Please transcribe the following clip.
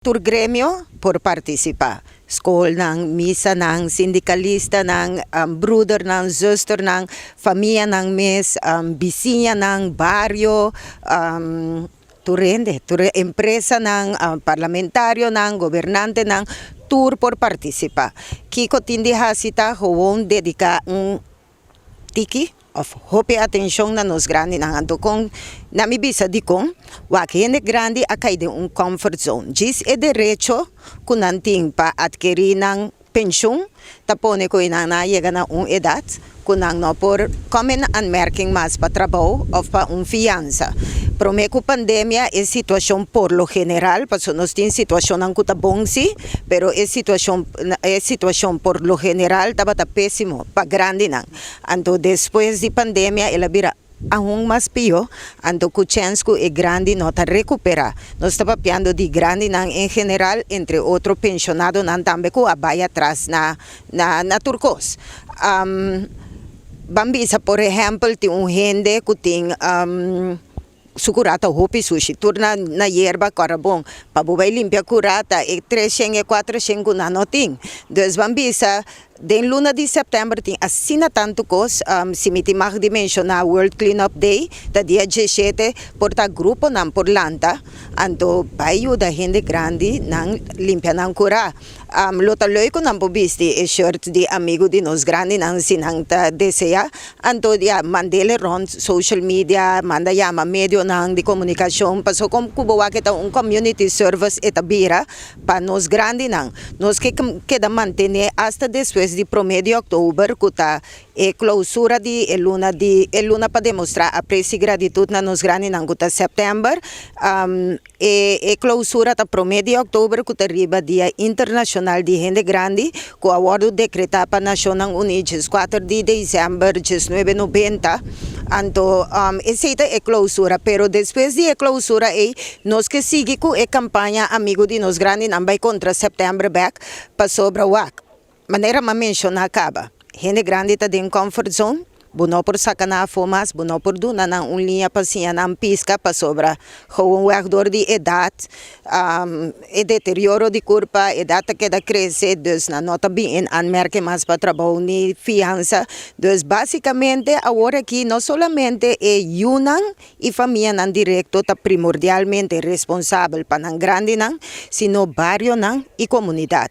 Tur gremio por participar. School ng misa ng sindikalista ng brother ng zuster ng familia ng mes, bisinya ng barrio, empresa ng parlamentaryo ng gobernante ng tour por participar. Kiko tindi hasita huwong dedika tiki of hope atensyon na nos grande ng anto kung namibisa di kong wakende grande akay de comfort zone. Gis e derecho kunanting pa adquirir ng pensyon tapone ko inang nayega na edad kunang no por common anmerking mas pa trabaho of pa fianza. Promeco pandemia es situación por lo general, paso nos tin situación ang kutabong si, pero es situación por lo general tabata pésimo, pa grande nang. Anto después de pandemia elabira aún más pio, ando chance ko grande nota recupera. Nos está papiando di grande nang en general, entre otro pensionado nang tambe ko abaya atrás na turcos. Bambisa, por ejemplo, ti gente kuting sukurata hopi sushi turna na yerba karabong pabubay limpia kurata 300 e 400 kunanoting dos bambisa den luna de September ting asina tanto kos simitimag dimension na World Cleanup Day ta dia 17 porta grupo ng Porlanta anto bayuda hindi grande ng limpia ng kura lotaloy ko ng pubisti e short di amigo di nos grande ng sinangta desea anto dia mandele ron social media manda yama medio ng di komunikasyon paso kung kubawa kita community service etabira pa nos grande ng nos queda mantener hasta después de promedio October kuta clausura di luna pa demostrar aprecio y gratitud na nos grande ng kuta September clausura ta promedio October kuta riba dia internacional di gente grande ko awardo decreta pa Nasyon ng Unidos 4 de December 1990 anto esa clausura pero después de clausura nos que sigue ko campaña amigo di nos grande nambay contra September back pa sobra wak manera ma-mention na acaba. Gente grande ta din comfort zone, buno por sakana fomas, buno por duna ng linha pasiya ng pisca pa sobra. Huwag wakdor di edad, deterioro di kurpa, edad ta queda crece, dus na nota bien anmerke mas pa trabaho ni fianza. Dus básicamente ahora aquí no solamente yunang y familia ng directo ta primordialmente responsable pa ng grande nang, sino barrio nang y comunidad.